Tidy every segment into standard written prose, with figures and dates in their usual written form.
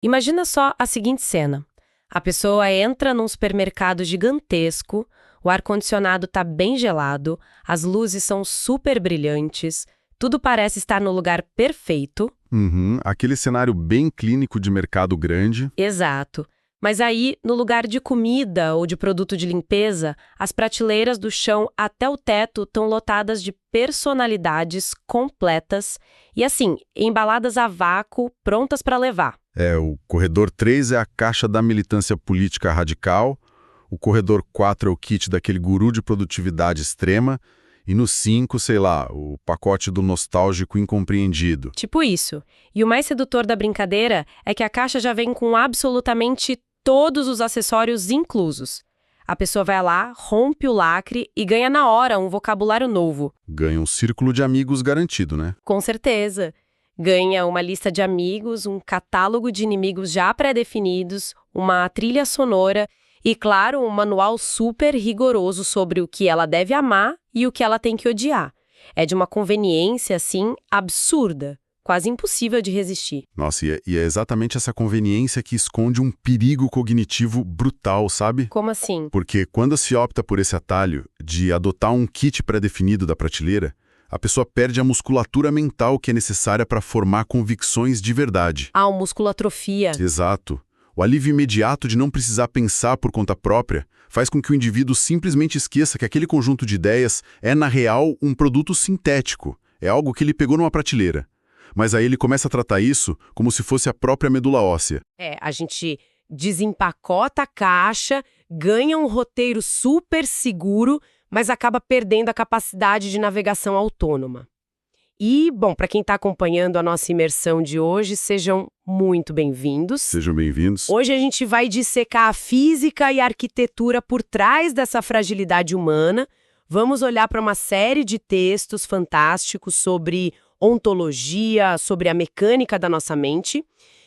Imagina só a seguinte cena. A pessoa entra num supermercado gigantesco, o ar-condicionado tá bem gelado, as luzes são super brilhantes, tudo parece estar no lugar perfeito. Uhum, aquele cenário bem clínico de mercado grande. Exato. Mas aí, no lugar de comida ou de produto de limpeza, as prateleiras do chão até o teto estão lotadas de personalidades completas e, assim, embaladas a vácuo, prontas para levar. O corredor 3 é a caixa da militância política radical, o corredor 4 é o kit daquele guru de produtividade extrema, e no 5, sei lá, o pacote do nostálgico incompreendido. Tipo isso. E o mais sedutor da brincadeira é que a caixa já vem com absolutamente todos os acessórios inclusos. A pessoa vai lá, rompe o lacre e ganha na hora um vocabulário novo. Ganha um círculo de amigos garantido, né? Com certeza. Ganha uma lista de amigos, um catálogo de inimigos já pré-definidos, uma trilha sonora e, claro, um manual super rigoroso sobre o que ela deve amar e o que ela tem que odiar. É de uma conveniência, assim, absurda, quase impossível de resistir. Nossa, e é exatamente essa conveniência que esconde um perigo cognitivo brutal, sabe? Como assim? Porque quando se opta por esse atalho de adotar um kit pré-definido da prateleira, a pessoa perde a musculatura mental que é necessária para formar convicções de verdade. Ah, musculatrofia. Exato. O alívio imediato de não precisar pensar por conta própria faz com que o indivíduo simplesmente esqueça que aquele conjunto de ideias é, na real, um produto sintético. É algo que ele pegou numa prateleira. Mas aí ele começa a tratar isso como se fosse a própria medula óssea. A gente desempacota a caixa, ganha um roteiro super seguro, mas acaba perdendo a capacidade de navegação autônoma. E, bom, para quem está acompanhando a nossa imersão de hoje, sejam muito bem-vindos. Sejam bem-vindos. Hoje a gente vai dissecar a física e a arquitetura por trás dessa fragilidade humana. Vamos olhar para uma série de textos fantásticos sobre ontologia, sobre a mecânica da nossa mente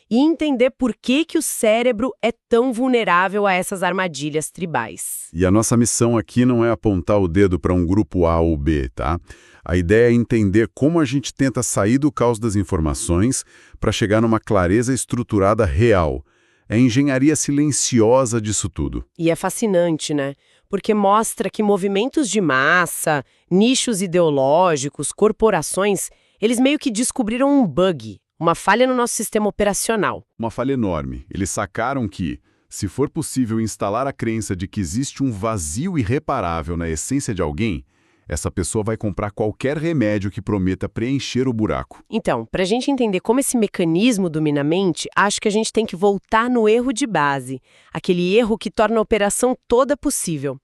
e entender por que o cérebro é tão vulnerável a essas armadilhas tribais. E a nossa missão aqui não é apontar o dedo para um grupo A ou B, tá? A ideia é entender como a gente tenta sair do caos das informações para chegar numa clareza estruturada real. É a engenharia silenciosa disso tudo. E é fascinante, né? Porque mostra que movimentos de massa, nichos ideológicos, corporações, eles meio que descobriram um bug, uma falha no nosso sistema operacional. Uma falha enorme. Eles sacaram que, se for possível instalar a crença de que existe um vazio irreparável na essência de alguém, essa pessoa vai comprar qualquer remédio que prometa preencher o buraco. Então, para a gente entender como esse mecanismo domina a mente, acho que a gente tem que voltar no erro de base, aquele erro que torna a operação toda possível.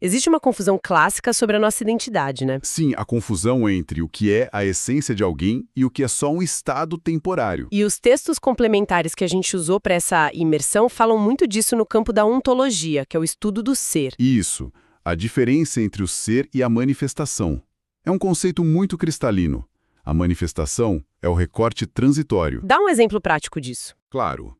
Existe uma confusão clássica sobre a nossa identidade, né? Sim, a confusão entre o que é a essência de alguém e o que é só um estado temporário. E os textos complementares que a gente usou para essa imersão falam muito disso no campo da ontologia, que é o estudo do ser. Isso. A diferença entre o ser e a manifestação. É um conceito muito cristalino. A manifestação é o recorte transitório. Dá um exemplo prático disso. Claro.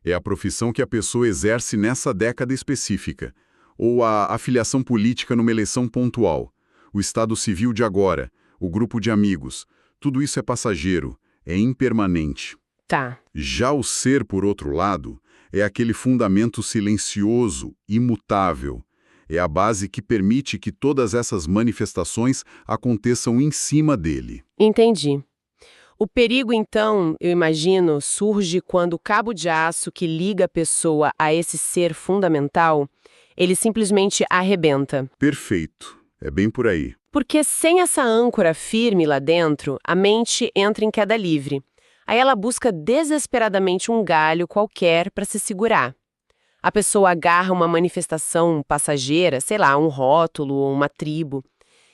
É a profissão que a pessoa exerce nessa década específica, ou a afiliação política numa eleição pontual, o estado civil de agora, o grupo de amigos. Tudo isso é passageiro, é impermanente. Tá. Já o ser, por outro lado, é aquele fundamento silencioso, imutável. É a base que permite que todas essas manifestações aconteçam em cima dele. Entendi. O perigo, então, eu imagino, surge quando o cabo de aço que liga a pessoa a esse ser fundamental, ele simplesmente arrebenta. Perfeito. É bem por aí. Porque sem essa âncora firme lá dentro, a mente entra em queda livre. Aí ela busca desesperadamente um galho qualquer para se segurar. A pessoa agarra uma manifestação passageira, sei lá, um rótulo ou uma tribo,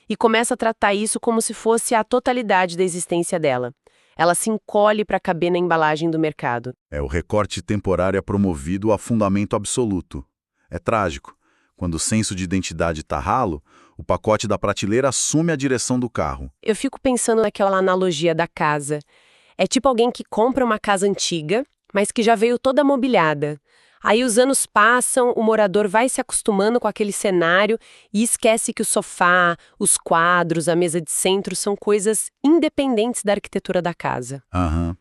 e começa a tratar isso como se fosse a totalidade da existência dela. Ela se encolhe para caber na embalagem do mercado. O recorte temporário é promovido a fundamento absoluto. É trágico. Quando o senso de identidade está ralo, o pacote da prateleira assume a direção do carro. Eu fico pensando naquela analogia da casa. É tipo alguém que compra uma casa antiga, mas que já veio toda mobiliada. Aí os anos passam, o morador vai se acostumando com aquele cenário e esquece que o sofá, os quadros, a mesa de centro são coisas independentes da arquitetura da casa. Aham.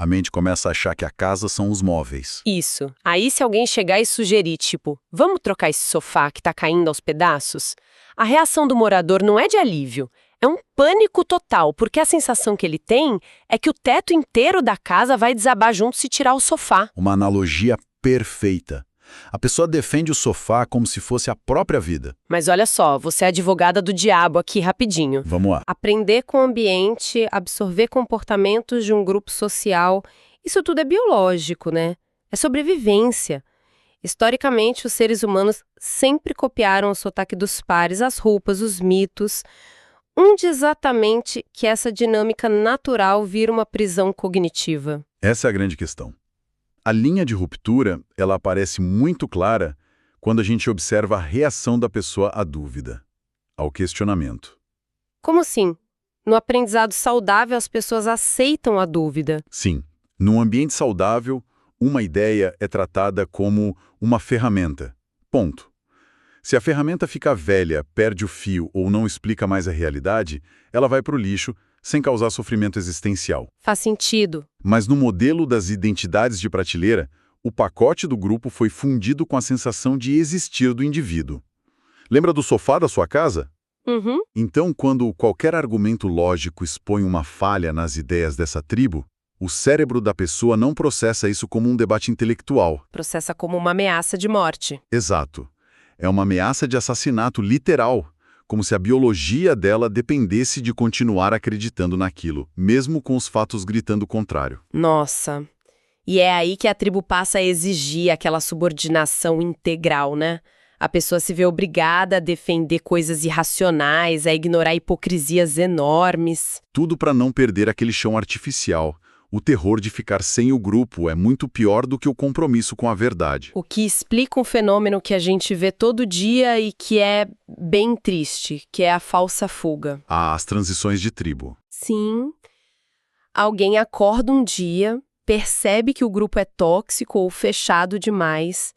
A mente começa a achar que a casa são os móveis. Isso. Aí se alguém chegar e sugerir, tipo, vamos trocar esse sofá que tá caindo aos pedaços, a reação do morador não é de alívio, é um pânico total, porque a sensação que ele tem é que o teto inteiro da casa vai desabar junto se tirar o sofá. Uma analogia perfeita. A pessoa defende o sofá como se fosse a própria vida. Mas olha só, você é advogada do diabo aqui rapidinho. Vamos lá. Aprender com o ambiente, absorver comportamentos de um grupo social, isso tudo é biológico, né? É sobrevivência. Historicamente, os seres humanos sempre copiaram o sotaque dos pares, as roupas, os mitos. Onde exatamente que essa dinâmica natural vira uma prisão cognitiva? Essa é a grande questão. A linha de ruptura, ela aparece muito clara quando a gente observa a reação da pessoa à dúvida, ao questionamento. Como assim? No aprendizado saudável, as pessoas aceitam a dúvida. Sim, num ambiente saudável, uma ideia é tratada como uma ferramenta. Ponto. Se a ferramenta fica velha, perde o fio ou não explica mais a realidade, ela vai para o lixo sem causar sofrimento existencial. Faz sentido. Mas no modelo das identidades de prateleira, o pacote do grupo foi fundido com a sensação de existir do indivíduo. Lembra do sofá da sua casa? Uhum. Então, quando qualquer argumento lógico expõe uma falha nas ideias dessa tribo, o cérebro da pessoa não processa isso como um debate intelectual. Processa como uma ameaça de morte. Exato. É uma ameaça de assassinato literal, como se a biologia dela dependesse de continuar acreditando naquilo, mesmo com os fatos gritando o contrário. Nossa. E é aí que a tribo passa a exigir aquela subordinação integral, né? A pessoa se vê obrigada a defender coisas irracionais, a ignorar hipocrisias enormes. Tudo para não perder aquele chão artificial. O terror de ficar sem o grupo é muito pior do que o compromisso com a verdade. O que explica um fenômeno que a gente vê todo dia e que é bem triste, que é a falsa fuga. As transições de tribo. Sim. Alguém acorda um dia, percebe que o grupo é tóxico ou fechado demais,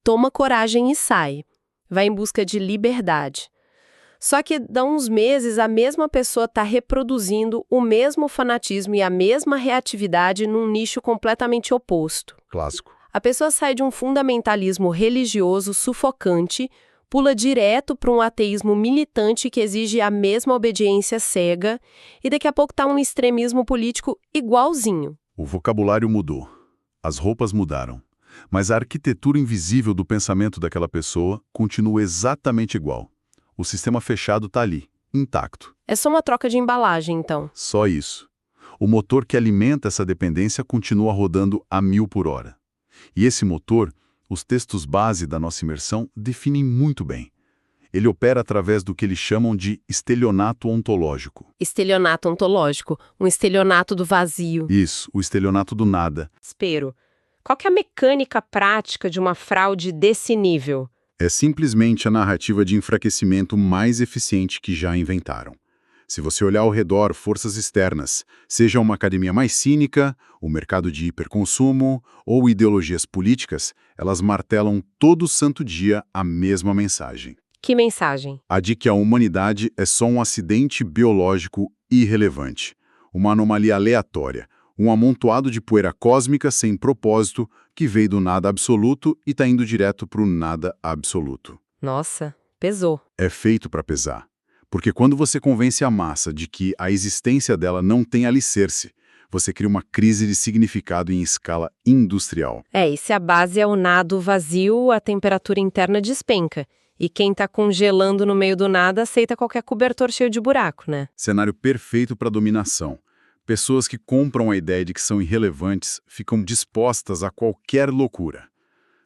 toma coragem e sai. Vai em busca de liberdade. Só que, dá uns meses, a mesma pessoa está reproduzindo o mesmo fanatismo e a mesma reatividade num nicho completamente oposto. Clássico. A pessoa sai de um fundamentalismo religioso sufocante, pula direto para um ateísmo militante que exige a mesma obediência cega, e daqui a pouco está um extremismo político igualzinho. O vocabulário mudou. As roupas mudaram. Mas a arquitetura invisível do pensamento daquela pessoa continua exatamente igual. O sistema fechado está ali, intacto. É só uma troca de embalagem, então. Só isso. O motor que alimenta essa dependência continua rodando a 1000 por hora. E esse motor, os textos base da nossa imersão definem muito bem. Ele opera através do que eles chamam de estelionato ontológico. Estelionato ontológico, um estelionato do vazio. Isso, o estelionato do nada. Espero. Qual que é a mecânica prática de uma fraude desse nível? É simplesmente a narrativa de enfraquecimento mais eficiente que já inventaram. Se você olhar ao redor forças externas, seja uma academia mais cínica, o mercado de hiperconsumo ou ideologias políticas, elas martelam todo santo dia a mesma mensagem. Que mensagem? A de que a humanidade é só um acidente biológico irrelevante, uma anomalia aleatória, um amontoado de poeira cósmica sem propósito que veio do nada absoluto e está indo direto para o nada absoluto. Nossa, pesou. É feito para pesar. Porque quando você convence a massa de que a existência dela não tem alicerce, você cria uma crise de significado em escala industrial. E se a base é o nado vazio, a temperatura interna despenca. E quem está congelando no meio do nada aceita qualquer cobertor cheio de buraco, né? Cenário perfeito para dominação. Pessoas que compram a ideia de que são irrelevantes ficam dispostas a qualquer loucura.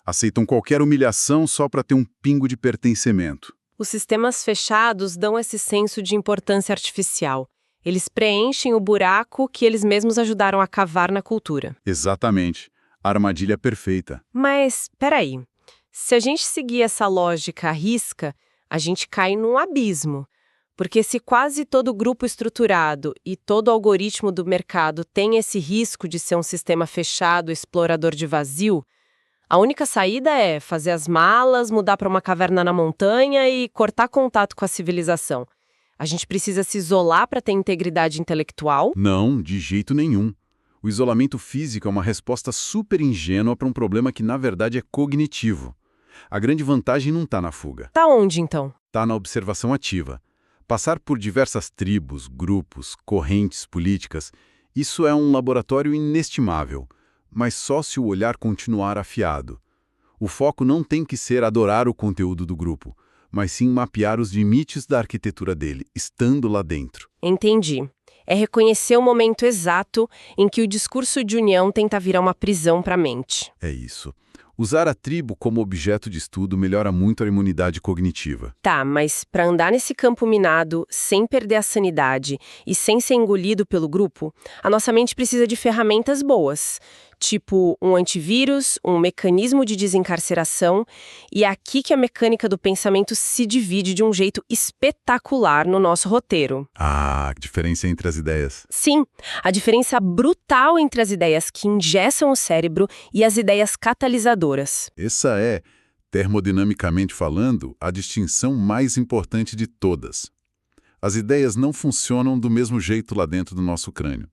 Aceitam qualquer humilhação só para ter um pingo de pertencimento. Os sistemas fechados dão esse senso de importância artificial. Eles preenchem o buraco que eles mesmos ajudaram a cavar na cultura. Exatamente. A armadilha perfeita. Mas, peraí. Se a gente seguir essa lógica à risca, a gente cai num abismo. Porque se quase todo grupo estruturado e todo algoritmo do mercado tem esse risco de ser um sistema fechado, explorador de vazio, a única saída é fazer as malas, mudar para uma caverna na montanha e cortar contato com a civilização. A gente precisa se isolar para ter integridade intelectual? Não, de jeito nenhum. O O isolamento físico é uma resposta super ingênua para um problema que, na verdade, é cognitivo. A grande vantagem não está na fuga. Tá onde, então? Está na observação ativa. Passar por diversas tribos, grupos, correntes políticas, isso é um laboratório inestimável, mas só se o olhar continuar afiado. O foco não tem que ser adorar o conteúdo do grupo, mas sim mapear os limites da arquitetura dele, estando lá dentro. Entendi. É reconhecer o momento exato em que o discurso de união tenta virar uma prisão para a mente. É isso. Usar a tribo como objeto de estudo melhora muito a imunidade cognitiva. Tá, mas para andar nesse campo minado, sem perder a sanidade e sem ser engolido pelo grupo, a nossa mente precisa de ferramentas boas, tipo um antivírus, um mecanismo de desencarceração, e é aqui que a mecânica do pensamento se divide de um jeito espetacular no nosso roteiro. Ah, que diferença entre as ideias. Sim, a diferença brutal entre as ideias que engessam o cérebro e as ideias catalisadoras. Essa é, termodinamicamente falando, a distinção mais importante de todas. As ideias não funcionam do mesmo jeito lá dentro do nosso crânio.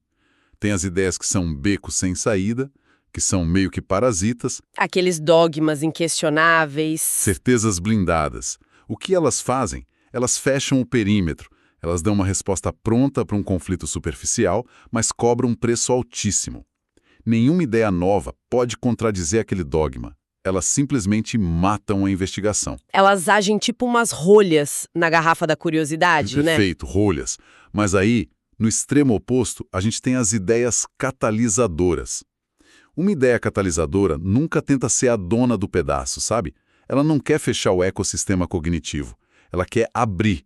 Tem as ideias que são becos sem saída, que são meio que parasitas. Aqueles dogmas inquestionáveis. Certezas blindadas. O que elas fazem? Elas fecham o perímetro. Elas dão uma resposta pronta para um conflito superficial, mas cobram um preço altíssimo. Nenhuma ideia nova pode contradizer aquele dogma. Elas simplesmente matam a investigação. Elas agem tipo umas rolhas na garrafa da curiosidade, né? Perfeito, rolhas. Mas aí, no extremo oposto, a gente tem as ideias catalisadoras. Uma ideia catalisadora nunca tenta ser a dona do pedaço, sabe? Ela não quer fechar o ecossistema cognitivo. Ela quer abrir.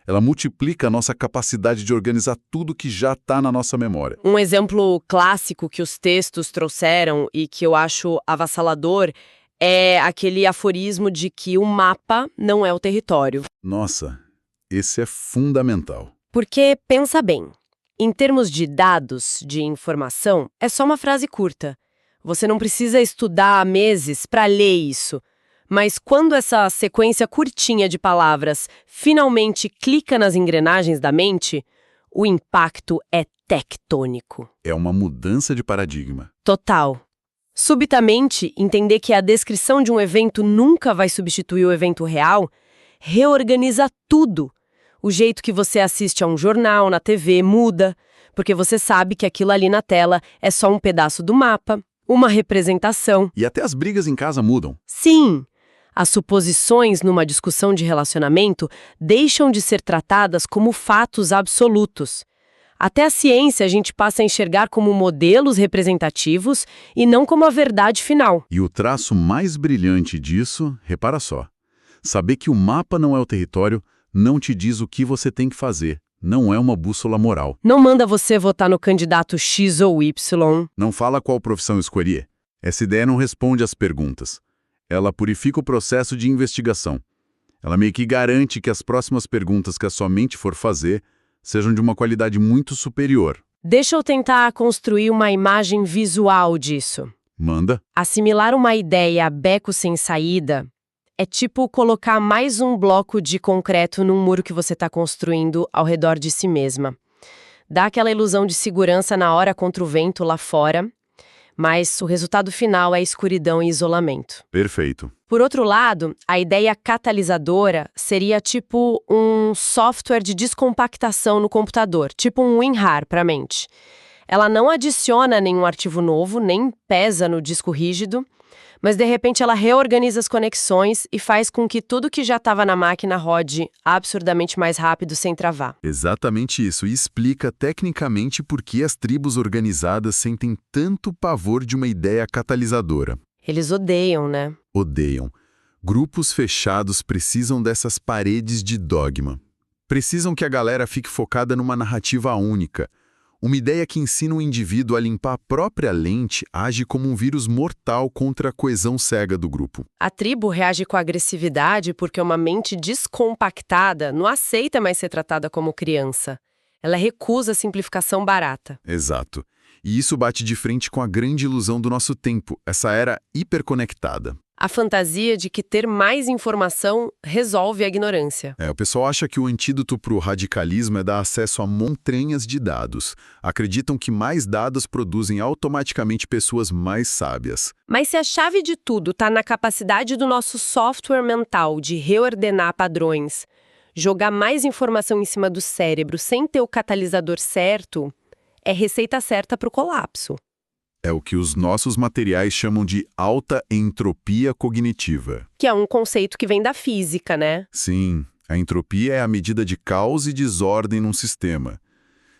Ela multiplica a nossa capacidade de organizar tudo que já está na nossa memória. Um exemplo clássico que os textos trouxeram e que eu acho avassalador é aquele aforismo de que o mapa não é o território. Nossa, esse é fundamental. Porque, pensa bem, em termos de dados, de informação, é só uma frase curta. Você não precisa estudar há meses para ler isso. Mas quando essa sequência curtinha de palavras finalmente clica nas engrenagens da mente, o impacto é tectônico. É uma mudança de paradigma. Total. Subitamente, entender que a descrição de um evento nunca vai substituir o evento real reorganiza tudo. O jeito que você assiste a um jornal, na TV, muda, porque você sabe que aquilo ali na tela é só um pedaço do mapa, uma representação. E até as brigas em casa mudam. Sim! As suposições numa discussão de relacionamento deixam de ser tratadas como fatos absolutos. Até a ciência a gente passa a enxergar como modelos representativos e não como a verdade final. E o traço mais brilhante disso, repara só. Saber que o mapa não é o território não te diz o que você tem que fazer. Não é uma bússola moral. Não manda você votar no candidato X ou Y. Não fala qual profissão escolher. Essa ideia não responde às perguntas. Ela purifica o processo de investigação. Ela meio que garante que as próximas perguntas que a sua mente for fazer sejam de uma qualidade muito superior. Deixa eu tentar construir uma imagem visual disso. Manda. Assimilar uma ideia a beco sem saída é tipo colocar mais um bloco de concreto num muro que você está construindo ao redor de si mesma. Dá aquela ilusão de segurança na hora contra o vento lá fora, mas o resultado final é escuridão e isolamento. Perfeito. Por outro lado, a ideia catalisadora seria tipo um software de descompactação no computador, tipo um WinRAR para a mente. Ela não adiciona nenhum arquivo novo, nem pesa no disco rígido, mas de repente ela reorganiza as conexões e faz com que tudo que já estava na máquina rode absurdamente mais rápido sem travar. Exatamente isso, e explica tecnicamente por que as tribos organizadas sentem tanto pavor de uma ideia catalisadora. Eles odeiam, né? Odeiam. Grupos fechados precisam dessas paredes de dogma. Precisam que a galera fique focada numa narrativa única. Uma ideia que ensina o indivíduo a limpar a própria lente age como um vírus mortal contra a coesão cega do grupo. A tribo reage com agressividade porque uma mente descompactada não aceita mais ser tratada como criança. Ela recusa a simplificação barata. Exato. E isso bate de frente com a grande ilusão do nosso tempo, essa era hiperconectada. A fantasia de que ter mais informação resolve a ignorância. O pessoal acha que o antídoto para o radicalismo é dar acesso a montanhas de dados. Acreditam que mais dados produzem automaticamente pessoas mais sábias. Mas se a chave de tudo está na capacidade do nosso software mental de reordenar padrões, jogar mais informação em cima do cérebro sem ter o catalisador certo, é receita certa para o colapso. É o que os nossos materiais chamam de alta entropia cognitiva. Que é um conceito que vem da física, né? Sim, a entropia é a medida de caos e desordem num sistema.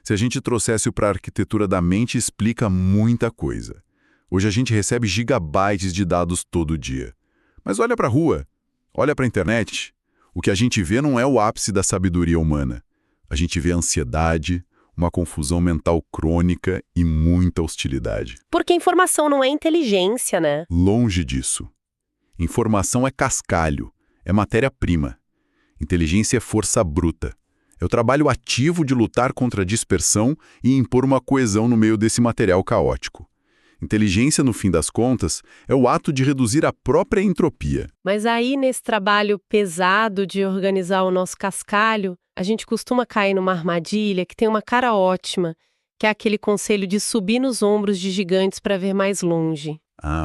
Se a gente trouxesse-o para a arquitetura da mente, explica muita coisa. Hoje a gente recebe gigabytes de dados todo dia. Mas olha para a rua, olha para a internet. O que a gente vê não é o ápice da sabedoria humana. A gente vê ansiedade, uma confusão mental crônica e muita hostilidade. Porque informação não é inteligência, né? Longe disso. Informação é cascalho, é matéria-prima. Inteligência é força bruta. É o trabalho ativo de lutar contra a dispersão e impor uma coesão no meio desse material caótico. Inteligência, no fim das contas, é o ato de reduzir a própria entropia. Mas aí, nesse trabalho pesado de organizar o nosso cascalho, a gente costuma cair numa armadilha que tem uma cara ótima, que é aquele conselho de subir nos ombros de gigantes para ver mais longe.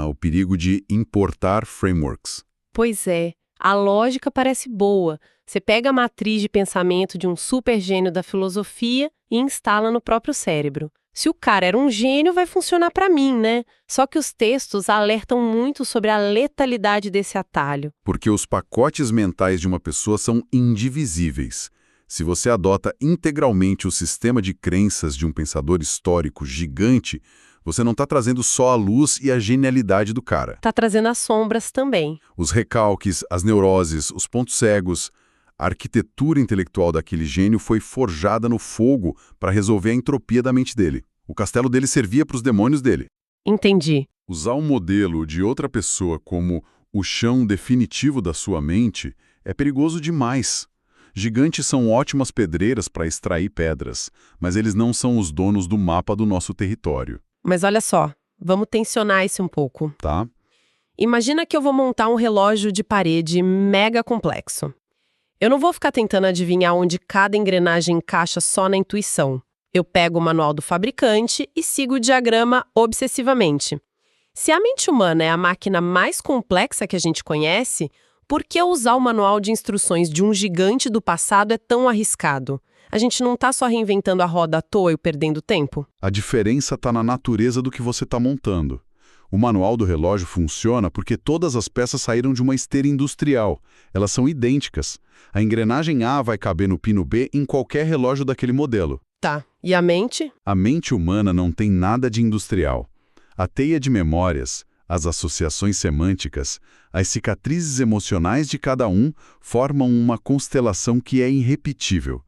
O perigo de importar frameworks. Pois é, a lógica parece boa. Você pega a matriz de pensamento de um super gênio da filosofia e instala no próprio cérebro. Se o cara era um gênio, vai funcionar para mim, né? Só que os textos alertam muito sobre a letalidade desse atalho. Porque os pacotes mentais de uma pessoa são indivisíveis. Se você adota integralmente o sistema de crenças de um pensador histórico gigante, você não está trazendo só a luz e a genialidade do cara. Está trazendo as sombras também. Os recalques, as neuroses, os pontos cegos. A arquitetura intelectual daquele gênio foi forjada no fogo para resolver a entropia da mente dele. O castelo dele servia para os demônios dele. Entendi. Usar um modelo de outra pessoa como o chão definitivo da sua mente é perigoso demais. Gigantes são ótimas pedreiras para extrair pedras, mas eles não são os donos do mapa do nosso território. Mas olha só, vamos tensionar isso um pouco. Tá? Imagina que eu vou montar um relógio de parede mega complexo. Eu não vou ficar tentando adivinhar onde cada engrenagem encaixa só na intuição. Eu pego o manual do fabricante e sigo o diagrama obsessivamente. Se a mente humana é a máquina mais complexa que a gente conhece, por que usar o manual de instruções de um gigante do passado é tão arriscado? A gente não está só reinventando a roda à toa e perdendo tempo? A diferença está na natureza do que você está montando. O manual do relógio funciona porque todas as peças saíram de uma esteira industrial. Elas são idênticas. A engrenagem A vai caber no pino B em qualquer relógio daquele modelo. Tá. E a mente? A mente humana não tem nada de industrial. A teia de memórias, as associações semânticas, as cicatrizes emocionais de cada um formam uma constelação que é irrepetível.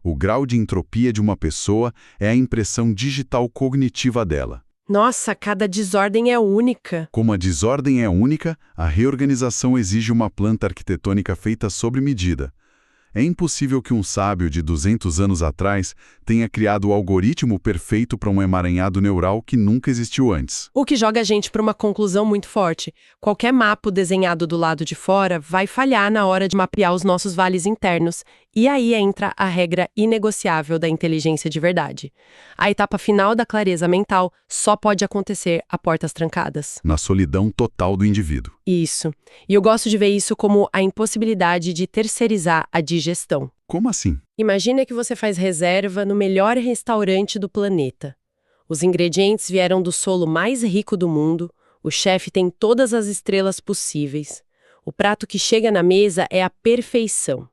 O grau de entropia de uma pessoa é a impressão digital cognitiva dela. Nossa, cada desordem é única. Como a desordem é única, a reorganização exige uma planta arquitetônica feita sob medida. É impossível que um sábio de 200 anos atrás tenha criado o algoritmo perfeito para um emaranhado neural que nunca existiu antes. O que joga a gente para uma conclusão muito forte. Qualquer mapa desenhado do lado de fora vai falhar na hora de mapear os nossos vales internos. E aí entra a regra inegociável da inteligência de verdade. A etapa final da clareza mental só pode acontecer a portas trancadas. Na solidão total do indivíduo. Isso. E eu gosto de ver isso como a impossibilidade de terceirizar a digestão. Como assim? Imagina que você faz reserva no melhor restaurante do planeta. Os ingredientes vieram do solo mais rico do mundo, o chefe tem todas as estrelas possíveis. O prato que chega na mesa é a perfeição.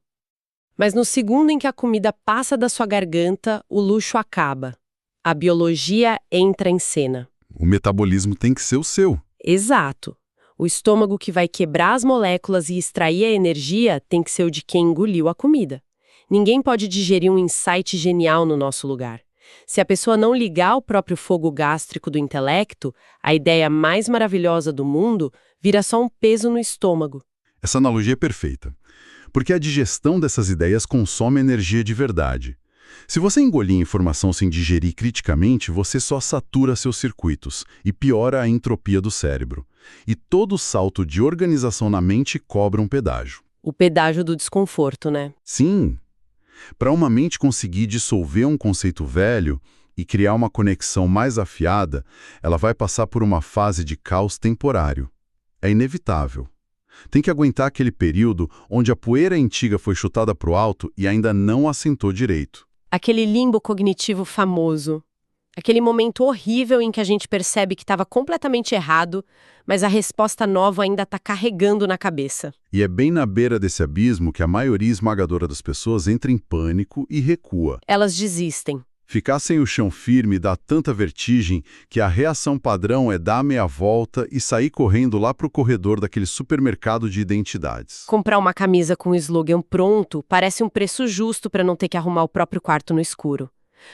Mas no segundo em que a comida passa da sua garganta, o luxo acaba. A biologia entra em cena. O metabolismo tem que ser o seu. Exato. O estômago que vai quebrar as moléculas e extrair a energia tem que ser o de quem engoliu a comida. Ninguém pode digerir um insight genial no nosso lugar. Se a pessoa não ligar o próprio fogo gástrico do intelecto, a ideia mais maravilhosa do mundo vira só um peso no estômago. Essa analogia é perfeita. Porque a digestão dessas ideias consome energia de verdade. Se você engolir informação sem digerir criticamente, você só satura seus circuitos e piora a entropia do cérebro. E todo salto de organização na mente cobra um pedágio. O pedágio do desconforto, né? Sim, para uma mente conseguir dissolver um conceito velho e criar uma conexão mais afiada, ela vai passar por uma fase de caos temporário. É inevitável. Tem que aguentar aquele período onde a poeira antiga foi chutada para o alto e ainda não assentou direito. Aquele limbo cognitivo famoso. Aquele momento horrível em que a gente percebe que estava completamente errado, mas a resposta nova ainda está carregando na cabeça. E é bem na beira desse abismo que a maioria esmagadora das pessoas entra em pânico e recua. Elas desistem. Ficar sem o chão firme dá tanta vertigem que a reação padrão é dar meia volta e sair correndo lá para o corredor daquele supermercado de identidades. Comprar uma camisa com o slogan pronto parece um preço justo para não ter que arrumar o próprio quarto no escuro.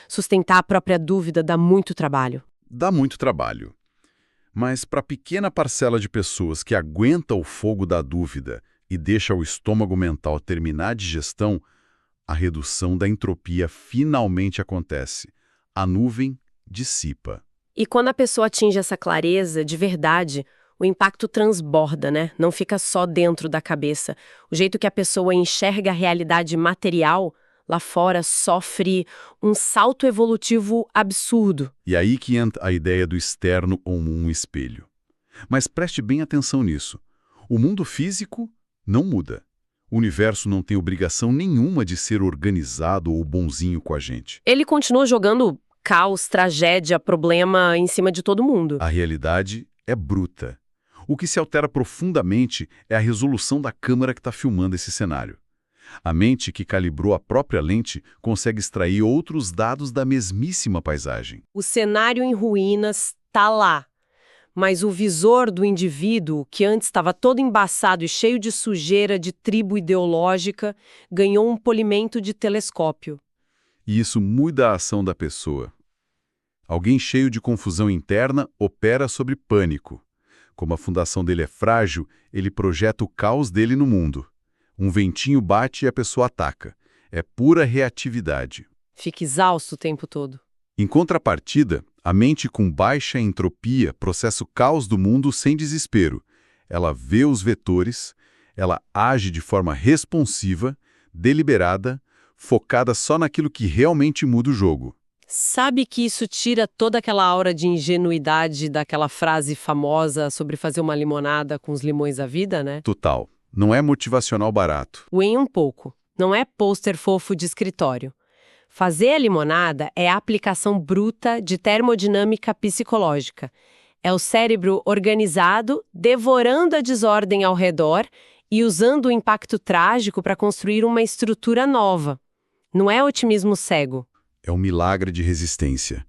Sustentar a própria dúvida dá muito trabalho. Dá muito trabalho. Mas para a pequena parcela de pessoas que aguenta o fogo da dúvida e deixa o estômago mental terminar a digestão, a redução da entropia finalmente acontece. A nuvem dissipa. E quando a pessoa atinge essa clareza, de verdade, o impacto transborda, né? Não fica só dentro da cabeça. O jeito que a pessoa enxerga a realidade material lá fora sofre um salto evolutivo absurdo. E aí que entra a ideia do externo como um espelho. Mas preste bem atenção nisso. O mundo físico não muda. O universo não tem obrigação nenhuma de ser organizado ou bonzinho com a gente. Ele continua jogando caos, tragédia, problema em cima de todo mundo. A realidade é bruta. O que se altera profundamente é a resolução da câmera que está filmando esse cenário. A mente que calibrou a própria lente consegue extrair outros dados da mesmíssima paisagem. O cenário em ruínas está lá. Mas o visor do indivíduo, que antes estava todo embaçado e cheio de sujeira de tribo ideológica, ganhou um polimento de telescópio. E isso muda a ação da pessoa. Alguém cheio de confusão interna opera sobre pânico. Como a fundação dele é frágil, ele projeta o caos dele no mundo. Um ventinho bate e a pessoa ataca. É pura reatividade. Fica exausto o tempo todo. Em contrapartida, a mente com baixa entropia processa o caos do mundo sem desespero. Ela vê os vetores, ela age de forma responsiva, deliberada, focada só naquilo que realmente muda o jogo. Sabe que isso tira toda aquela aura de ingenuidade daquela frase famosa sobre fazer uma limonada com os limões da vida, né? Total. Não é motivacional barato. Nem um pouco. Não é pôster fofo de escritório. Fazer a limonada é a aplicação bruta de termodinâmica psicológica. É o cérebro organizado, devorando a desordem ao redor e usando o impacto trágico para construir uma estrutura nova. Não é otimismo cego. É um milagre de resistência.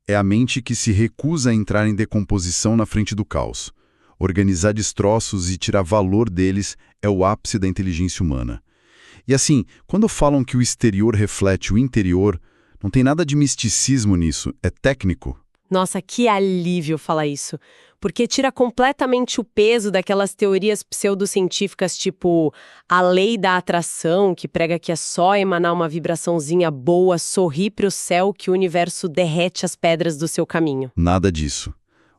É a mente que se recusa a entrar em decomposição na frente do caos. Organizar destroços e tirar valor deles é o ápice da inteligência humana. E assim, quando falam que o exterior reflete o interior, não tem nada de misticismo nisso, é técnico. Nossa, que alívio falar isso. Porque tira completamente o peso daquelas teorias pseudocientíficas tipo a lei da atração, que prega que é só emanar uma vibraçãozinha boa, sorrir para o céu que o universo derrete as pedras do seu caminho. Nada disso.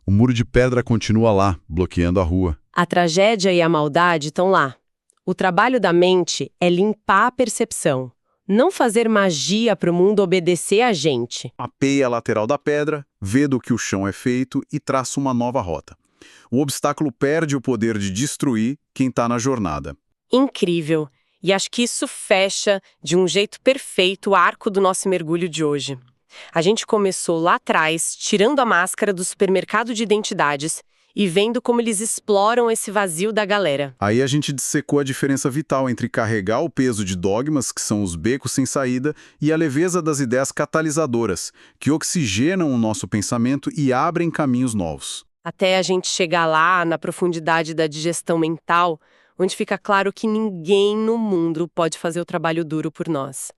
O muro de pedra continua lá, bloqueando a rua. A tragédia e a maldade estão lá. O trabalho da mente é limpar a percepção. Não fazer magia para o mundo obedecer a gente. Mapeia a lateral da pedra, vê do que o chão é feito e traça uma nova rota. O obstáculo perde o poder de destruir quem está na jornada. Incrível. E acho que isso fecha, de um jeito perfeito, o arco do nosso mergulho de hoje. A gente começou lá atrás, tirando a máscara do supermercado de identidades e vendo como eles exploram esse vazio da galera. Aí a gente dissecou a diferença vital entre carregar o peso de dogmas, que são os becos sem saída, e a leveza das ideias catalisadoras, que oxigenam o nosso pensamento e abrem caminhos novos. Até a gente chegar lá, na profundidade da digestão mental, onde fica claro que ninguém no mundo pode fazer o trabalho duro por nós.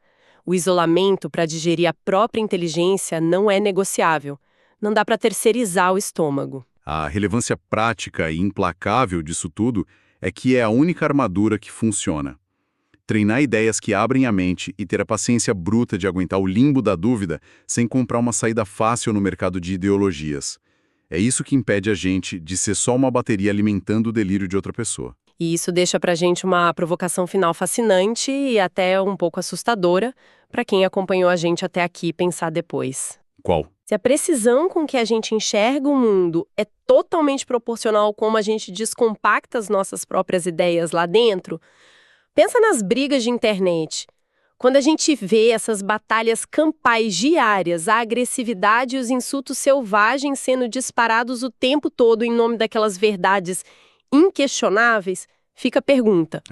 O isolamento para digerir a própria inteligência não é negociável. Não dá para terceirizar o estômago. A relevância prática e implacável disso tudo é que é a única armadura que funciona. Treinar ideias que abrem a mente e ter a paciência bruta de aguentar o limbo da dúvida sem comprar uma saída fácil no mercado de ideologias. É isso que impede a gente de ser só uma bateria alimentando o delírio de outra pessoa. E isso deixa pra gente uma provocação final fascinante e até um pouco assustadora para quem acompanhou a gente até aqui pensar depois. Qual? Se a precisão com que a gente enxerga o mundo é totalmente proporcional a como a gente descompacta as nossas próprias ideias lá dentro, pensa nas brigas de internet. Quando a gente vê essas batalhas campais diárias, a agressividade e os insultos selvagens sendo disparados o tempo todo em nome daquelas verdades inquestionáveis, fica a pergunta.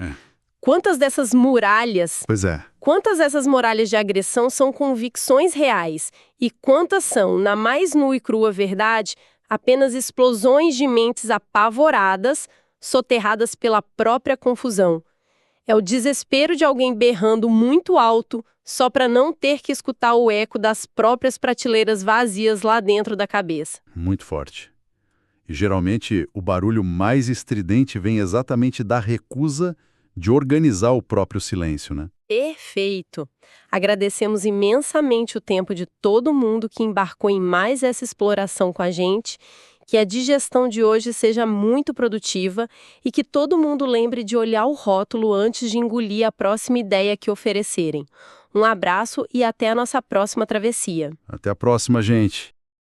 Quantas dessas muralhas, Pois é. quantas dessas muralhas de agressão são convicções reais e quantas são, na mais nua e crua verdade, apenas explosões de mentes apavoradas, soterradas pela própria confusão? É o desespero de alguém berrando muito alto só para não ter que escutar o eco das próprias prateleiras vazias lá dentro da cabeça. Muito forte. E geralmente o barulho mais estridente vem exatamente da recusa de organizar o próprio silêncio, né? Perfeito! Agradecemos imensamente o tempo de todo mundo que embarcou em mais essa exploração com a gente, que a digestão de hoje seja muito produtiva e que todo mundo lembre de olhar o rótulo antes de engolir a próxima ideia que oferecerem. Um abraço e até a nossa próxima travessia. Até a próxima, gente!